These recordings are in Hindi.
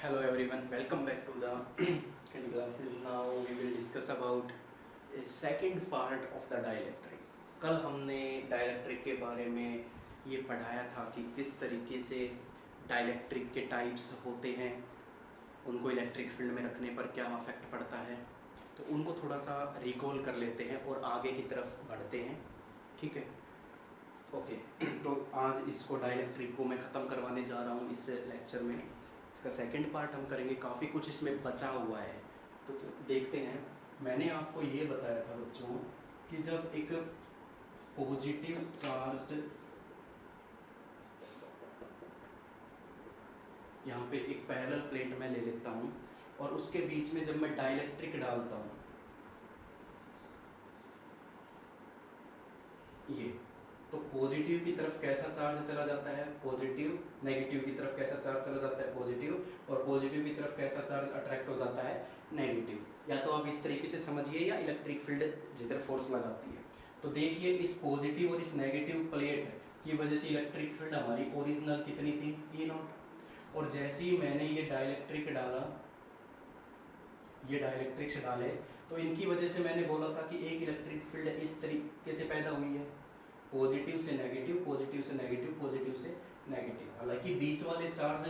Hello everyone, welcome back to the Candy classes. Now we will discuss about a second part of the dielectric. कल हमने डाइलेक्ट्रिक के बारे में ये पढ़ाया था कि किस तरीके से डाइलेक्ट्रिक के टाइप्स होते हैं, उनको इलेक्ट्रिक फील्ड में रखने पर क्या अफेक्ट पड़ता है, तो उनको थोड़ा सा रिकॉल कर लेते हैं और आगे की तरफ बढ़ते हैं। ठीक है, ओके। तो आज इसको डाइलेक्ट्रिक को मैं ख़त्म करवाने जा रहा हूँ इस लेक्चर में। इसका सेकंड पार्ट हम करेंगे, काफ़ी कुछ इसमें बचा हुआ है तो देखते हैं। मैंने आपको ये बताया था बच्चों कि जब एक पॉजिटिव चार्ज्ड, यहाँ पे एक पैरेलल प्लेट मैं ले लेता हूँ और उसके बीच में जब मैं डाइलेक्ट्रिक डालता हूँ, ये तो पॉजिटिव की तरफ कैसा चार्ज चला जाता है पॉजिटिव, नेगेटिव की तरफ कैसा चार्ज चला जाता है पॉजिटिव, और पॉजिटिव की तरफ कैसा चार्ज अट्रैक्ट हो जाता है नेगेटिव। या तो आप इस तरीके से समझिए या इलेक्ट्रिक फील्ड जिधर फोर्स लगाती है। तो देखिए इस पॉजिटिव और इस नेगेटिव प्लेट की वजह से इलेक्ट्रिक फील्ड हमारी ओरिजिनल कितनी थी, E नॉट। और जैसे ही मैंने ये डाइलेक्ट्रिक डाला, ये डाइलेक्ट्रिक्स डाले, तो इनकी वजह से मैंने बोला था कि एक इलेक्ट्रिक फील्ड इस तरीके से पैदा हुई है, पॉजिटिव से नेगेटिव, पॉजिटिव से नेगेटिव, पॉजिटिव से नेगेटिव। हालांकि बीच वाले चार्ज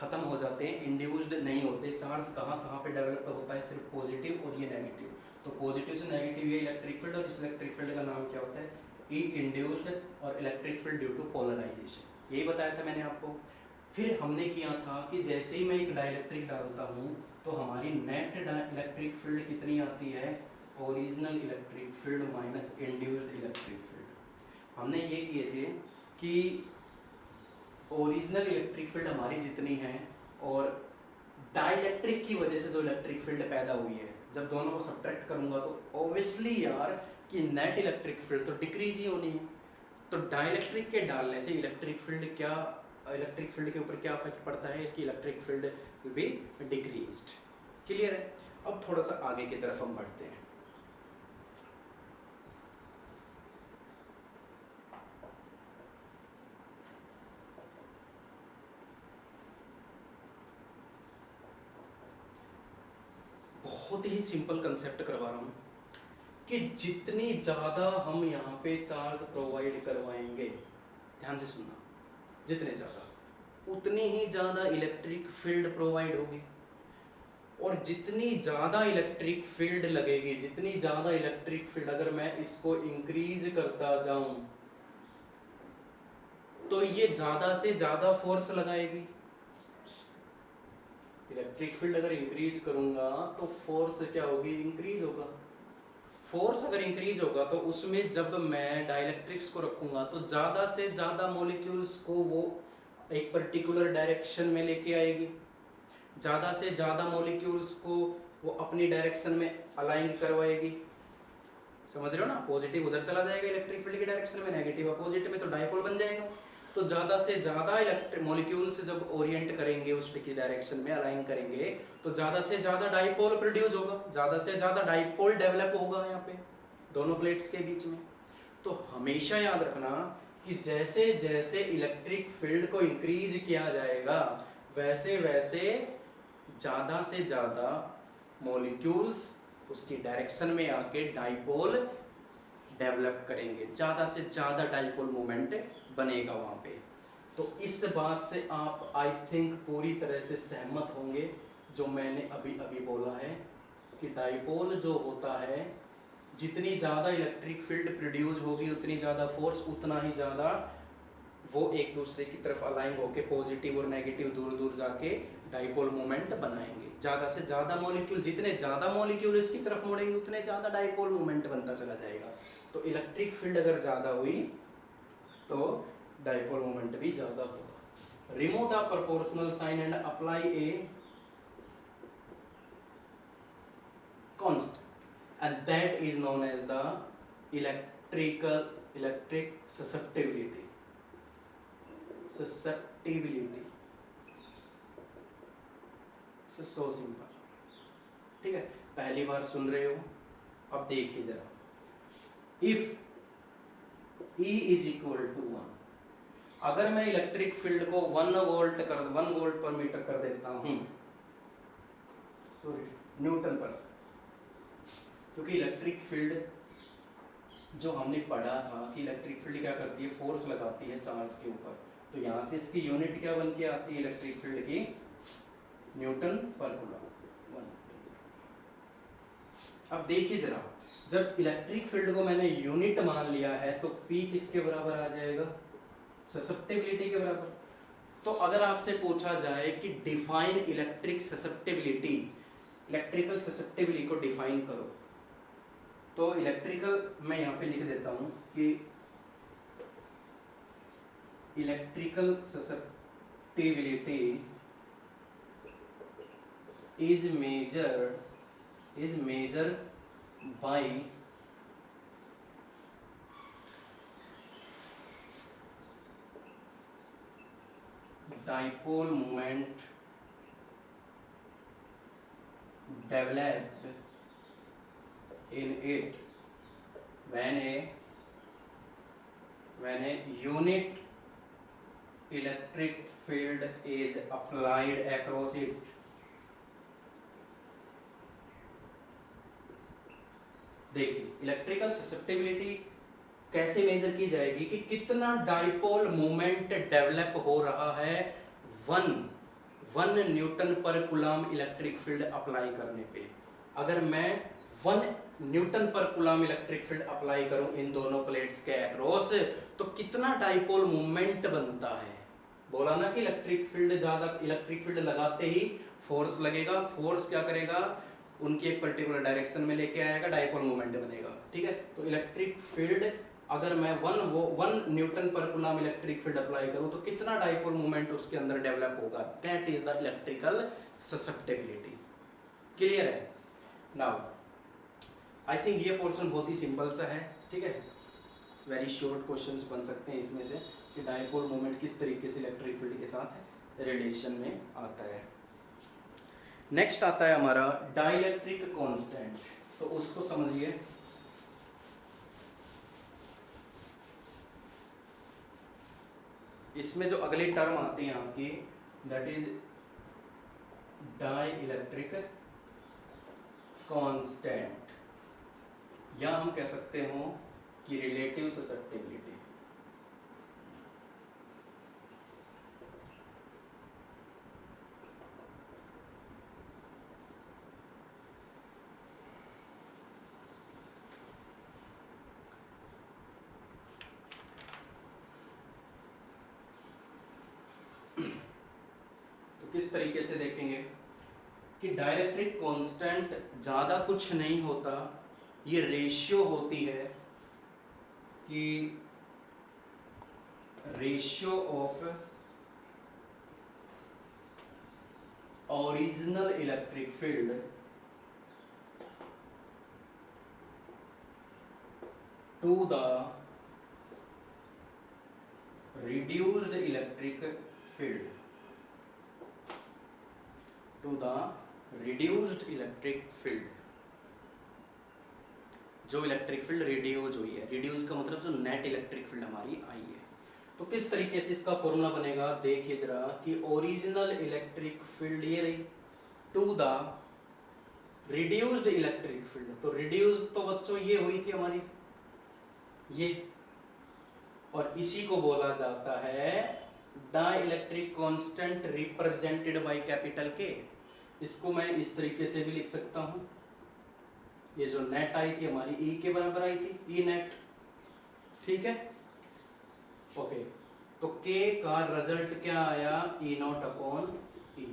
खत्म हो जाते हैं, इंड्यूस्ड नहीं होते। चार्ज कहाँ कहाँ पे डेवलप होता है, सिर्फ पॉजिटिव और ये नेगेटिव। तो पॉजिटिव से नेगेटिव ये इलेक्ट्रिक फील्ड, और इस इलेक्ट्रिक फील्ड का नाम क्या होता है, ई इंड्यूस्ड, और electric field due to polarisation. यही बताया था मैंने आपको। फिर हमने किया था कि जैसे ही मैं एक डाइलेक्ट्रिक डालता हूँ तो हमारी नेट इलेक्ट्रिक फील्ड कितनी आती है, original electric field minus induced electric field. हमने ये किए थे कि ओरिजिनल इलेक्ट्रिक फील्ड हमारी जितनी है और डाइलेक्ट्रिक की वजह से जो इलेक्ट्रिक फील्ड पैदा हुई है, जब दोनों को सब्ट्रैक्ट करूंगा तो ऑब्वियसली यार कि नेट इलेक्ट्रिक फील्ड तो डिक्रीज ही होनी है। तो डाइलेक्ट्रिक के डालने से इलेक्ट्रिक फील्ड के ऊपर क्या इफेक्ट पड़ता है कि electric field will be decreased. Clear है? अब थोड़ा सा आगे की तरफ हम बढ़ते हैं। बहुत ही सिंपल कंसेप्ट करवा रहा हूँ कि जितनी ज़्यादा हम यहाँ पे चार्ज प्रोवाइड करवाएंगे, ध्यान से सुनना, जितने ज़्यादा उतनी ही ज़्यादा इलेक्ट्रिक फील्ड प्रोवाइड होगी। और जितनी ज़्यादा इलेक्ट्रिक फील्ड लगेगी, जितनी ज़्यादा इलेक्ट्रिक फील्ड, अगर मैं इसको इंक्रीज करता जाऊं तो ये ज़्यादा से ज़्यादा फोर्स लगाएगी। इलेक्ट्रिक फील्ड अगर इंक्रीज करूंगा तो फोर्स क्या होगी, इंक्रीज होगा। फोर्स अगर इंक्रीज होगा तो उसमें जब मैं डाइलेक्ट्रिक्स को रखूंगा तो ज़्यादा से ज़्यादा मॉलिक्यूल्स को वो एक पर्टिकुलर डायरेक्शन में लेके आएगी, ज़्यादा से ज़्यादा मॉलिक्यूल्स को वो अपनी डायरेक्शन में अलाइन करवाएगी। समझ रहे हो ना? पॉजिटिव उधर चला जाएगा इलेक्ट्रिक फील्ड की डायरेक्शन में, नेगेटिव अपोजिट में, तो डायपोल बन जाएगा। तो ज़्यादा से ज़्यादा इलेक्ट्रिक मॉलिक्यूल्स जब ओरिएंट करेंगे उसकी डायरेक्शन में, अलाइन करेंगे, तो ज़्यादा से ज़्यादा डायपोल प्रोड्यूस होगा, ज़्यादा से ज़्यादा डायपोल डेवलप होगा यहाँ पे दोनों प्लेट्स के बीच में। तो हमेशा याद रखना कि जैसे जैसे इलेक्ट्रिक फील्ड को इंक्रीज किया जाएगा वैसे वैसे ज़्यादा से ज़्यादा मॉलिक्यूल्स उसकी डायरेक्शन में आके डायपोल डेवलप करेंगे, ज़्यादा से ज़्यादा डायपोल मोमेंट बनेगा वहाँ पे। तो इस बात से आप आई थिंक पूरी तरह से सहमत होंगे जो मैंने अभी अभी बोला है कि डायपोल जो होता है, जितनी ज़्यादा इलेक्ट्रिक फील्ड प्रोड्यूस होगी उतनी ज़्यादा फोर्स, उतना ही ज़्यादा वो एक दूसरे की तरफ अलाइन होके पॉजिटिव और नेगेटिव दूर दूर जाके डायपोल मोमेंट बनाएंगे। ज़्यादा से ज़्यादा मॉलिक्यूल, जितने ज़्यादा मॉलिक्यूल इसकी तरफ मुड़ेंगे उतने ज़्यादा डायपोल मोमेंट बनता चला जाएगा। तो इलेक्ट्रिक फील्ड अगर ज़्यादा हुई तो डायपोल मोमेंट भी ज़्यादा होगा। Remove the proportional sign and apply a constant and that is known as the electric susceptibility. So simple. ठीक है, पहली बार सुन रहे हो, अब देखिए जरा। If E is equal to 1 अगर मैं इलेक्ट्रिक फील्ड को 1 वोल्ट पर मीटर कर देता हूँ, सॉरी न्यूटन पर, क्योंकि इलेक्ट्रिक फील्ड जो हमने पढ़ा था कि इलेक्ट्रिक फील्ड क्या करती है, फोर्स लगाती है चार्ज के ऊपर, तो यहाँ से इसकी यूनिट क्या बन के आती है इलेक्ट्रिक फील्ड की, न्यूटन पर कूलम। अब देखिए जरा, जब इलेक्ट्रिक फील्ड को मैंने यूनिट मान लिया है तो P किसके बराबर आ जाएगा, ससेप्टिबिलिटी के बराबर। तो अगर आपसे पूछा जाए कि define electric susceptibility, electrical susceptibility को डिफाइन करो, तो इलेक्ट्रिकल मैं यहाँ पे लिख देता हूँ कि electrical susceptibility is measured by dipole moment developed in it when a unit electric field is applied across it। देखिए इलेक्ट्रिकल ससेप्टिबिलिटी कैसे मेजर की जाएगी कि कितना डाइपोल मोमेंट डेवलप हो रहा है 1 न्यूटन पर कूलम इलेक्ट्रिक फील्ड अप्लाई करने पे। अगर मैं 1 न्यूटन पर कूलम इलेक्ट्रिक फील्ड अप्लाई करूं इन दोनों प्लेट्स के अक्रॉस, तो कितना डाइपोल मोमेंट बनता है। बोला ना कि इलेक्ट्रिक फील्ड लगाते ही फोर्स लगेगा, फोर्स क्या करेगा, उनकी एक पर्टिकुलर डायरेक्शन में लेके आएगा, डाइपोल मोमेंट बनेगा। ठीक है, तो इलेक्ट्रिक फील्ड अगर मैं 1 न्यूटन पर कूलम इलेक्ट्रिक फील्ड अप्लाई करूं तो कितना डाइपोल मोमेंट उसके अंदर डेवलप होगा, that is the electrical susceptibility. Clear है? नाउ आई थिंक ये पोर्शन बहुत ही सिंपल सा है। ठीक है, वेरी शॉर्ट क्वेश्चंस बन सकते हैं इसमें से कि डाइपोल मोमेंट किस तरीके से इलेक्ट्रिक फील्ड के साथ रिलेशन में आता है। नेक्स्ट आता है हमारा डाइलेक्ट्रिक कांस्टेंट, तो उसको समझिए। इसमें जो अगली टर्म आती है आपकी, दैट इज डाइलेक्ट्रिक कांस्टेंट, या हम कह सकते हो कि रिलेटिव ससेप्टिबिलिटी। किस तरीके से देखेंगे कि डाइलेक्ट्रिक कांस्टेंट ज़्यादा कुछ नहीं होता, ये रेशियो होती है कि ratio of original electric field to the reduced electric field, to the reduced electric field. जो इलेक्ट्रिक फील्ड रिड्यूस हुई है, रिड्यूस का मतलब जो नेट इलेक्ट्रिक फील्ड हमारी आई है। तो किस तरीके से इसका फॉर्मूला बनेगा, देखिए जरा कि ओरिजिनल इलेक्ट्रिक फील्ड ये रही to the reduced electric field. तो रिड्यूस तो बच्चों ये हुई थी हमारी ये, और इसी को बोला जाता है dielectric constant represented by capital के। इसको मैं इस तरीके से भी लिख सकता हूं, ये जो नेट आई थी हमारी ई के बराबर आई थी, ई नेट। ठीक है, ओके, तो के का रिजल्ट क्या आया, ई नॉट अपॉन ई।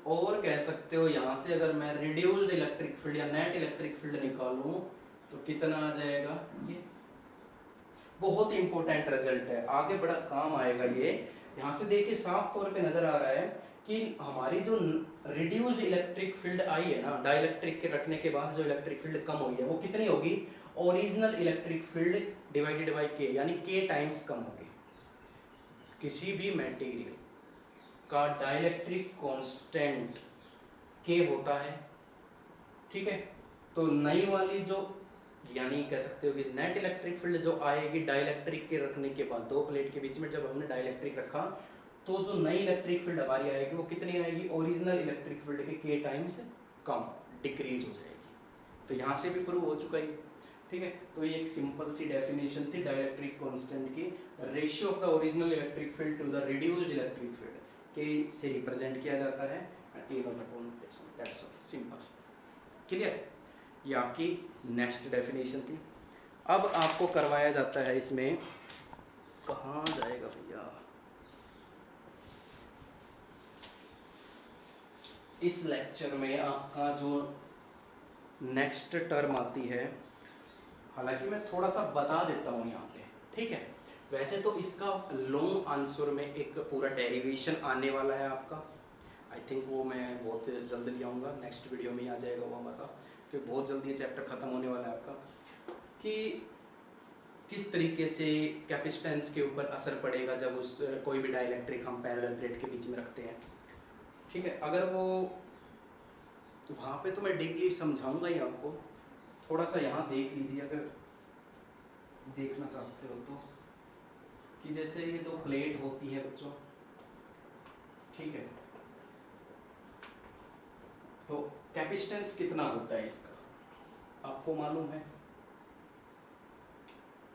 और कह सकते हो यहां से अगर मैं रिड्यूस्ड इलेक्ट्रिक फील्ड या नेट इलेक्ट्रिक फील्ड निकालूं तो कितना आ जाएगा, ये बहुत ही इंपॉर्टेंट रिजल्ट है, आगे बड़ा काम आएगा ये। यहाँ से देखिए साफ तौर पे नजर आ रहा है कि हमारी जो रिड्यूस्ड इलेक्ट्रिक फील्ड आई है ना, डाइलेक्ट्रिक के रखने के बाद जो इलेक्ट्रिक फील्ड कम हुई है वो कितनी होगी, original electric field divided by के, यानी के टाइम्स कम होगी। किसी भी मटेरियल का डाइलेक्ट्रिक कांस्टेंट के होता है। ठीक है, तो नई वाली जो यानी कह सकते हो कि नेट इलेक्ट्रिक फील्ड जो आएगी डाइलेक्ट्रिक के रखने के बाद, दो प्लेट के बीच में जब हमने डाइलेक्ट्रिक रखा, तो जो नई इलेक्ट्रिक फील्ड हमारी आएगी वो कितनी आएगी, ओरिजिनल इलेक्ट्रिक फील्ड के k टाइम्स कम, डिक्रीज हो जाएगी। तो यहाँ से भी प्रूव हो चुका है, ठीक है। तो ये एक सिंपल सी डेफिनेशन थी डाइलेक्ट्रिक कांस्टेंट की, ratio of the original electric field to the reduced electric field के से रिप्रेजेंट किया जाता है, दैट्स ऑल, सिंपल, क्लियर। ये आपकी नेक्स्ट डेफिनेशन थी। अब आपको करवाया जाता है इसमें, कहाँ जाएगा भैया, इस लेक्चर में आपका जो नेक्स्ट टर्म आती है, हालांकि मैं थोड़ा सा बता देता हूँ यहाँ पे, ठीक है। वैसे तो इसका लॉन्ग आंसर में एक पूरा डेरिवेशन आने वाला है आपका, आई थिंक वो मैं बहुत जल्द ले आऊँगा, नेक्स्ट वीडियो में ही आ जाएगा वो हमारा, क्योंकि बहुत जल्दी ये चैप्टर ख़त्म होने वाला है आपका, कि किस तरीके से कैपेसिटेंस के ऊपर असर पड़ेगा जब उस कोई भी डाइलेक्ट्रिक हम पैरेलल प्लेट के बीच में रखते हैं, ठीक है। अगर वो वहाँ पे तो मैं डीपली समझाऊंगा ही आपको, थोड़ा सा यहाँ देख लीजिए अगर देखना चाहते हो तो, कि जैसे ये दो प्लेट होती है बच्चों, ठीक है, तो कैपेसिटेंस कितना होता है इसका आपको मालूम है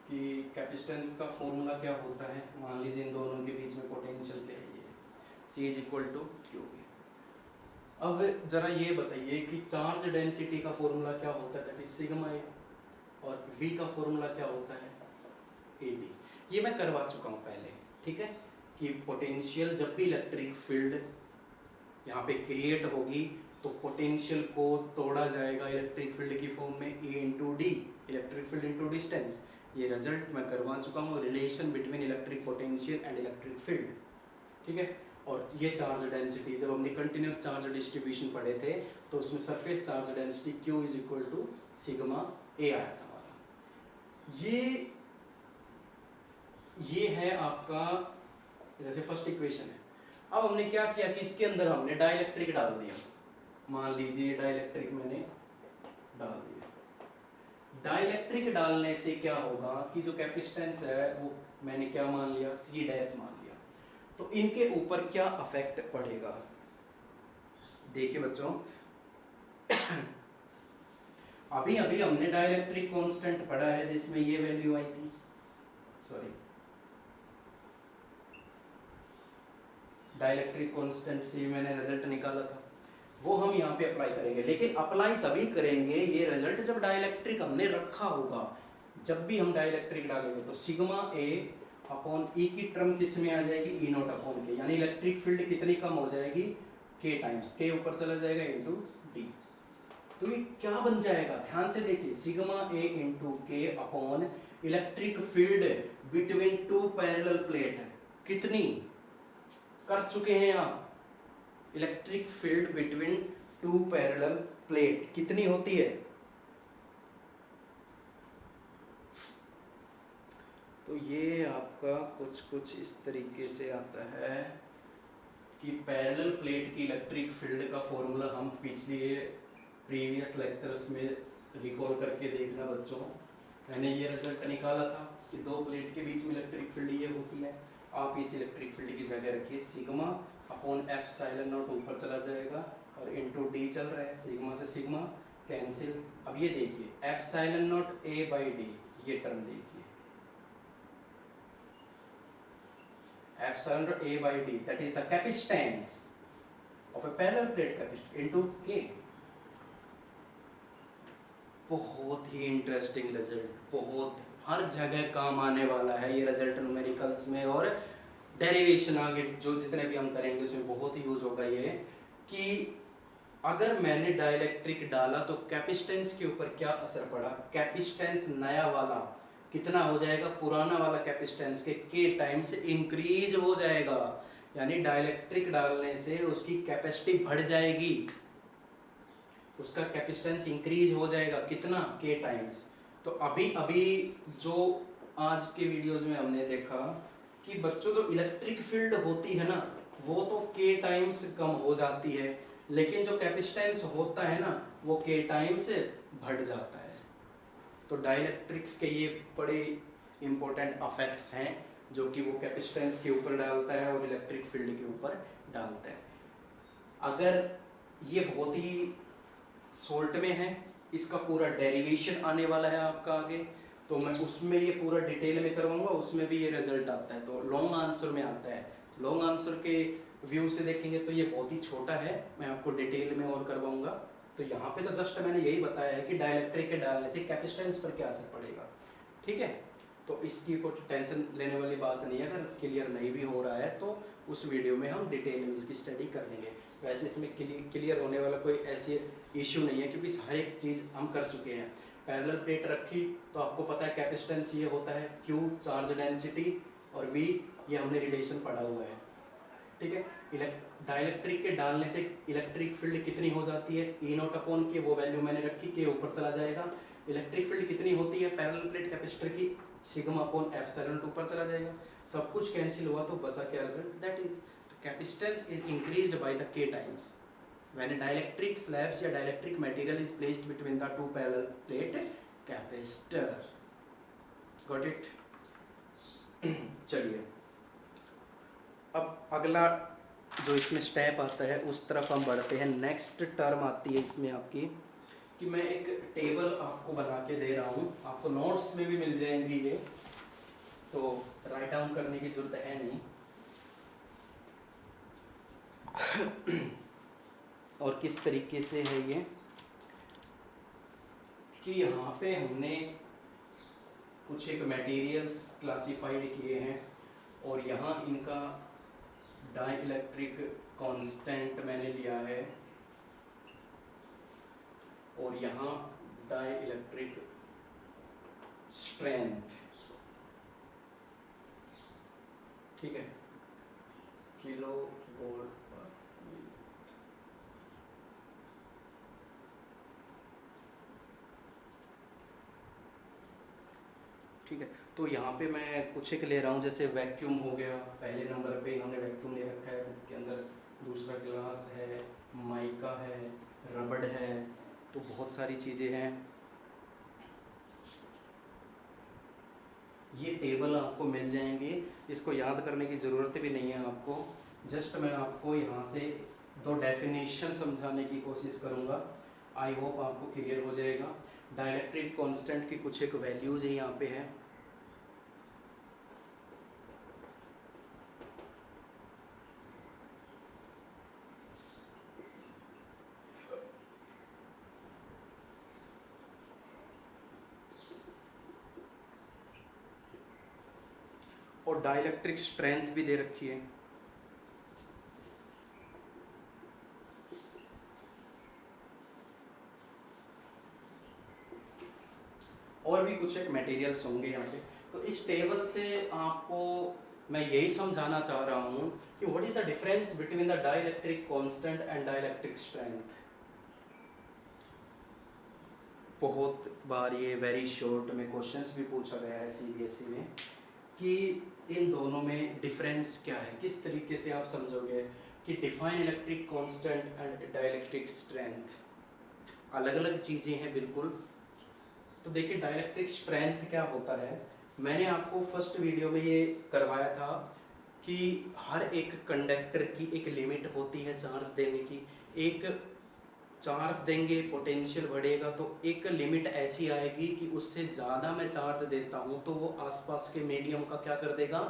कि कैपेसिटेंस का फॉर्मूला क्या होता है। मान लीजिए इन दोनों के बीच में पोटेंशियल क्या है, ये C is equal to Q. अब जरा ये बताइए कि चार्ज डेंसिटी का फॉर्मूला क्या होता है, दैट इज सिग्मा ए, और V का फॉर्मूला क्या होता है, AB। ये मैं करवा चुका हूँ पहले, ठीक है, कि पोटेंशियल जब भी इलेक्ट्रिक फील्ड यहाँ पे क्रिएट होगी तो पोटेंशियल को तोड़ा जाएगा इलेक्ट्रिक फील्ड की फॉर्म में A into D, electric field into distance. ये रिजल्ट मैं करवा चुका हूँ, relation between electric potential and electric field, ठीक है। और ये चार्ज डेंसिटी जब हमने कंटिन्यूस चार्ज डिस्ट्रीब्यूशन पढ़े थे तो उसमें surface charge density Q is equal to sigma A आया था हमारा। ये है आपका जैसे फर्स्ट इक्वेशन है। अब हमने क्या किया कि इसके अंदर हमने डाइलेक्ट्रिक डाल दिया, मान लीजिए डाइलेक्ट्रिक मैंने डाल दिया। डाइलेक्ट्रिक डालने से क्या होगा कि जो कैपेसिटेंस है वो मैंने क्या मान लिया, C डैश मान लिया, तो इनके ऊपर क्या अफेक्ट पड़ेगा। देखिए बच्चों अभी अभी हमने डाइलेक्ट्रिक कांस्टेंट पढ़ा है जिसमें ये वैल्यू आई थी, सॉरी डाइलेक्ट्रिक कांस्टेंट से मैंने रिजल्ट निकाला था, वो हम यहाँ पे अप्लाई करेंगे। लेकिन अप्लाई तभी करेंगे ये रिजल्ट जब डाइलेक्ट्रिक हमने रखा होगा। जब भी हम डाइलेक्ट्रिक डालेंगे तो सिग्मा ए अपॉन ई की टर्म किस में आ जाएगी, ई नॉट अपॉन के, यानी इलेक्ट्रिक फील्ड कितनी कम हो जाएगी, के टाइम्स, के ऊपर चला जाएगा इंटू डी। तो ये क्या बन जाएगा, ध्यान से देखिए, सिग्मा ए इंटू के upon electric field between two parallel plate, कितनी कर चुके हैं आप, electric field between two parallel plate कितनी होती है। तो ये आपका कुछ इस तरीके से आता है कि पैरेलल प्लेट की इलेक्ट्रिक फील्ड का फॉर्मूला हम पिछले प्रीवियस लेक्चर्स में रिकॉल करके देखना बच्चों। मैंने ये रिजल्ट निकाला था कि दो प्लेट के बीच में इलेक्ट्रिक फील्ड ये होती है। आप इस इलेक्ट्रिक फील्ड की जगह रखिए सिग्मा अपॉन एफ साइलन नॉट ऊपर चला जाएगा और इंटू डी चल रहा है, सिग्मा से सिग्मा कैंसिल। अब ये देखिए F साइलन not a by D, ये टर्म देखिए F साइलन not a by D, that is the capacitance of a parallel plate capacitance into के। बहुत ही इंटरेस्टिंग रिजल्ट, बहुत हर जगह काम आने वाला है ये रिजल्ट न्यूमेरिकल्स में, और डेरिवेशन आगे जो जितने भी हम करेंगे उसमें बहुत ही यूज होगा ये, कि अगर मैंने डाइलेक्ट्रिक डाला तो कैपेसिटेंस के ऊपर क्या असर पड़ा। कैपेसिटेंस नया वाला कितना हो जाएगा, पुराना वाला कैपेसिटेंस के टाइम्स इंक्रीज हो जाएगा, यानी डाइलेक्ट्रिक डालने से उसकी कैपेसिटी बढ़ जाएगी, उसका कैपेसिटेंस इंक्रीज हो जाएगा कितना, के टाइम्स। तो अभी अभी जो आज के वीडियोस में हमने देखा कि बच्चों जो इलेक्ट्रिक फील्ड होती है ना वो तो के टाइम्स कम हो जाती है, लेकिन जो कैपेसिटेंस होता है ना वो के टाइम्स बढ़ जाता है। तो डाइलेक्ट्रिक्स के ये बड़े इंपॉर्टेंट अफेक्ट्स हैं जो कि वो कैपेसिटेंस के ऊपर डालता है और इलेक्ट्रिक फील्ड के ऊपर डालता है। अगर ये बहुत ही शॉर्ट में है, इसका पूरा डेरिवेशन आने वाला है आपका आगे, तो मैं उसमें ये पूरा डिटेल में करवाऊंगा, उसमें भी ये रिजल्ट आता है। तो लॉन्ग आंसर में आता है, लॉन्ग आंसर के व्यू से देखेंगे तो ये बहुत ही छोटा है, मैं आपको डिटेल में और करवाऊंगा। तो यहाँ पे तो जस्ट मैंने यही बताया है कि डाइलेक्ट्रिक के डालने से कैपेसिटेंस पर क्या असर पड़ेगा, ठीक है। तो इसकी कोई टेंशन लेने वाली बात नहीं है, अगर क्लियर नहीं भी हो रहा है तो उस वीडियो में हम डिटेल में इसकी स्टडी कर लेंगे। वैसे इसमें क्लियर होने वाला कोई ऐसी इश्यू नहीं है क्योंकि हर एक चीज़ हम कर चुके हैं। पैरेलल प्लेट रखी तो आपको पता है कैपेसिटेंस ये होता है Q चार्ज डेंसिटी और V ये हमने रिलेशन पढ़ा हुआ है, ठीक है। डाइलेक्ट्रिक के डालने से इलेक्ट्रिक फील्ड कितनी हो जाती है, E0 अपॉन के वो वैल्यू मैंने रखी के ऊपर चला जाएगा। इलेक्ट्रिक फील्ड कितनी होती है पैरेलल प्लेट कैपेसिटर की, सिग्मा अपॉन एप्सिलॉन ऊपर चला जाएगा। सब कुछ कैंसिल हुआ तो बचा क्या result, that is capacitance is increased by the k times when a dielectric slabs या dielectric material is placed between the two parallel plate capacitor, got it। चलिए अब अगला जो इसमें स्टेप आता है उस तरफ हम बढ़ते हैं। नेक्स्ट टर्म आती है इसमें आपकी कि मैं एक टेबल आपको बना के दे रहा हूँ, आपको नोट्स में भी मिल जाएंगी ये, तो राइट डाउन करने की जरूरत है नहीं। और किस तरीके से है ये कि यहाँ पे हमने कुछ एक मटेरियल्स क्लासिफाइड किए हैं और यहाँ इनका डाइलेक्ट्रिक कांस्टेंट मैंने लिया है और यहाँ डाइलेक्ट्रिक स्ट्रेंथ, ठीक है, किलो वोल्ट पर मीटर, ठीक है। तो यहाँ पे मैं कुछ एक ले रहा हूँ, जैसे वैक्यूम हो गया, पहले नंबर पे इन्होंने वैक्यूम ले रखा है के अंदर, दूसरा ग्लास है, माइका है, रबड़ है, तो बहुत सारी चीज़ें हैं। ये टेबल आपको मिल जाएंगे, इसको याद करने की ज़रूरत भी नहीं है आपको, जस्ट मैं आपको यहाँ से दो डेफिनेशन समझाने की कोशिश करूँगा, आई होप आपको क्लियर हो जाएगा। डाइलेक्ट्रिक कांस्टेंट की कुछ एक वैल्यूज़ ही यहाँ पे है। और डाइलेक्ट्रिक स्ट्रेंथ भी दे रखी है। और भी कुछ एक मटेरियल्स होंगे यहाँ पे। तो इस टेबल से आपको मैं यही समझाना चाह रहा हूँ कि what is the difference between the dielectric constant and dielectric strength. बहुत बार ये वेरी शॉर्ट में क्वेश्चंस भी पूछा गया है सीबीएसई में कि इन दोनों में डिफरेंस क्या है, किस तरीके से आप समझोगे कि define electric constant and dielectric strength, अलग अलग चीज़ें हैं बिल्कुल। तो देखिए डाइलेक्ट्रिक स्ट्रेंथ क्या होता है, मैंने आपको फर्स्ट वीडियो में ये करवाया था कि हर एक कंडक्टर की एक लिमिट होती है चार्ज देने की, एक चार्ज देंगे पोटेंशियल बढ़ेगा तो एक लिमिट ऐसी आएगी कि उससे ज़्यादा मैं चार्ज देता हूँ तो वो आसपास के मीडियम का क्या कर देगा,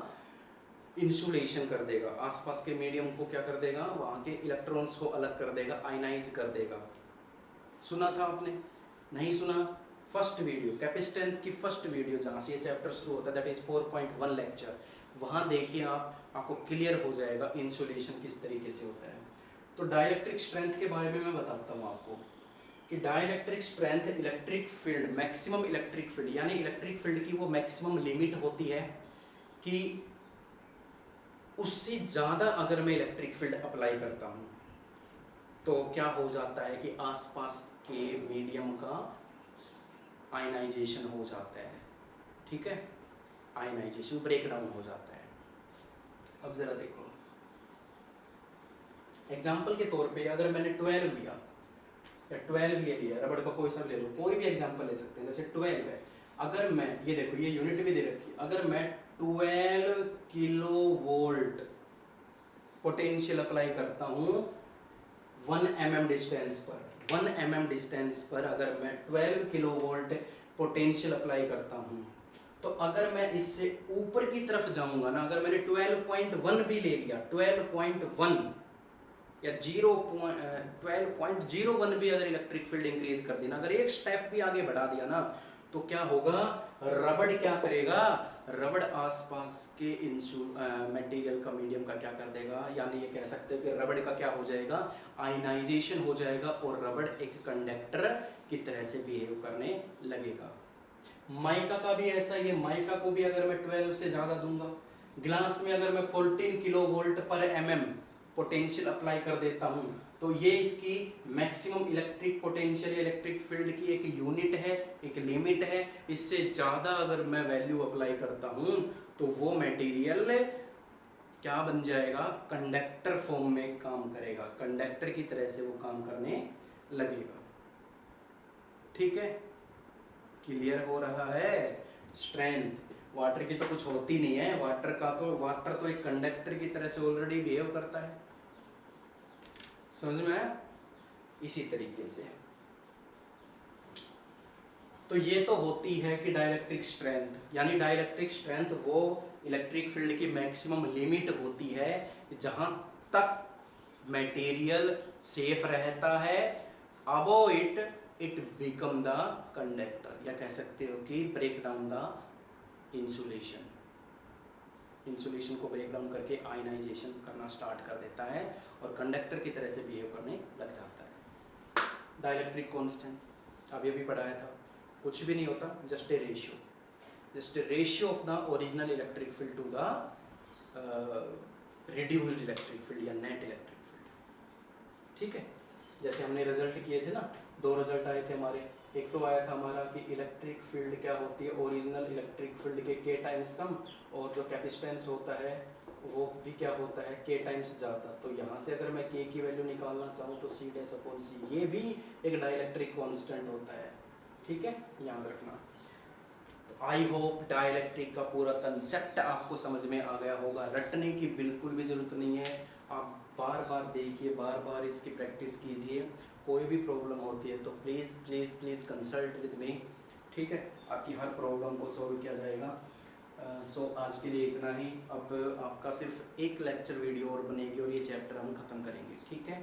इंसुलेशन कर देगा, आसपास के मीडियम को क्या कर देगा, वहाँ के इलेक्ट्रॉन्स को अलग कर देगा, आयनाइज कर देगा। सुना था आपने, नहीं सुना? फर्स्ट वीडियो कैपेसिटेंस की फर्स्ट वीडियो जहाँ से ये चैप्टर शुरू होता है दैट इज़ 4.1 लेक्चर, वहाँ देखिए आपको क्लियर हो जाएगा इंसुलेशन किस तरीके से होता है। तो डाइलेक्ट्रिक स्ट्रेंथ के बारे में मैं बताता हूँ आपको कि dielectric strength electric field, maximum electric field, यानी इलेक्ट्रिक फील्ड की वो मैक्सिमम लिमिट होती है कि उससे ज़्यादा अगर मैं इलेक्ट्रिक फील्ड अप्लाई करता हूँ तो क्या हो जाता है कि आसपास के मीडियम का आयनाइजेशन हो जाता है, ठीक है, आयनाइजेशन ब्रेकडाउन हो जाता है। अब ज़रा देखो एग्जाम्पल के तौर पे अगर मैंने 12 लिया, या 12 ये लिया, रबड़ का कोई सा ले लो, कोई भी एग्जांपल ले सकते हैं, जैसे 12 है, अगर मैं ये देखो ये यूनिट भी दे रखी है, अगर मैं 12 किलो वोल्ट पोटेंशियल अप्लाई करता हूँ 1 mm डिस्टेंस पर, 1 mm डिस्टेंस पर अगर मैं 12 किलो वोल्ट पोटेंशियल अप्लाई करता हूँ, तो अगर मैं इससे ऊपर की तरफ जाऊंगा ना, अगर मैंने 12.1 भी ले लिया, 12.1 या 12.01 भी अगर इलेक्ट्रिक फील्ड इंक्रीज कर दी ना, अगर एक स्टेप भी आगे बढ़ा दिया ना, तो क्या होगा, रबड़ क्या करेगा, रबड़ आसपास के मटेरियल का, मीडियम का क्या कर देगा, यानी ये कह सकते हो कि रबड़ का क्या हो जाएगा, आयनाइजेशन हो जाएगा और रबड़ एक कंडक्टर की तरह से बिहेव करने लगेगा। माइका का भी ऐसा ही है, माइका को भी अगर मैं 12 से ज़्यादा दूंगा, ग्लास में अगर मैं 14 किलो वोल्ट पर mm पोटेंशियल अप्लाई कर देता हूँ, तो ये इसकी maximum electric potential, electric field की एक यूनिट है, एक लिमिट है। इससे ज़्यादा अगर मैं वैल्यू अप्लाई करता हूँ तो वो मटेरियल क्या बन जाएगा, कंडक्टर फॉर्म में काम करेगा, कंडक्टर की तरह से वो काम करने लगेगा। ठीक है, क्लियर हो रहा है। स्ट्रेंथ वाटर की तो कुछ होती नहीं है, वाटर तो एक कंडक्टर की तरह से ऑलरेडी बिहेव करता है, समझ में आया। इसी तरीके से तो ये तो होती है कि डाइलेक्ट्रिक स्ट्रेंथ, यानी डाइलेक्ट्रिक स्ट्रेंथ वो इलेक्ट्रिक फील्ड की मैक्सिमम लिमिट होती है जहां तक मटेरियल सेफ रहता है, above it become the conductor, या कह सकते हो कि break down the insulation, insulation को ब्रेक डाउन करके आयनाइजेशन करना स्टार्ट कर देता है और कंडक्टर की तरह से बिहेव करने लग जाता है। डाइलेक्ट्रिक कांस्टेंट अभी अभी पढ़ाया था, कुछ भी नहीं होता, just a ratio of the original electric field to the reduced electric field या नेट इलेक्ट्रिक फील्ड। ठीक है, जैसे हमने रिजल्ट किए थे ना, 2 रिजल्ट आए थे हमारे, एक तो आया था हमारा कि इलेक्ट्रिक फील्ड क्या होती है, ओरिजिनल इलेक्ट्रिक फील्ड के k टाइम्स कम, और जो कैपेसिटेंस होता है वो भी क्या होता है, k टाइम्स ज़्यादा। तो यहाँ से अगर मैं k की वैल्यू निकालना चाहूँ तो C'/C, ये भी एक डाइलेक्ट्रिक कांस्टेंट होता है। ठीक है, याद रखना। तो आई होप डाइलेक्ट्रिक का पूरा कंसेप्ट आपको समझ में आ गया होगा, रटने की बिल्कुल भी ज़रूरत नहीं है, आप बार बार देखिए, बार बार इसकी प्रैक्टिस कीजिए। कोई भी प्रॉब्लम होती है तो please please please consult with me. ठीक है, आपकी हर प्रॉब्लम को सॉल्व किया जाएगा। सो आज के लिए इतना ही। अब आपका सिर्फ एक लेक्चर वीडियो और बनेगी और ये चैप्टर हम ख़त्म करेंगे। ठीक है।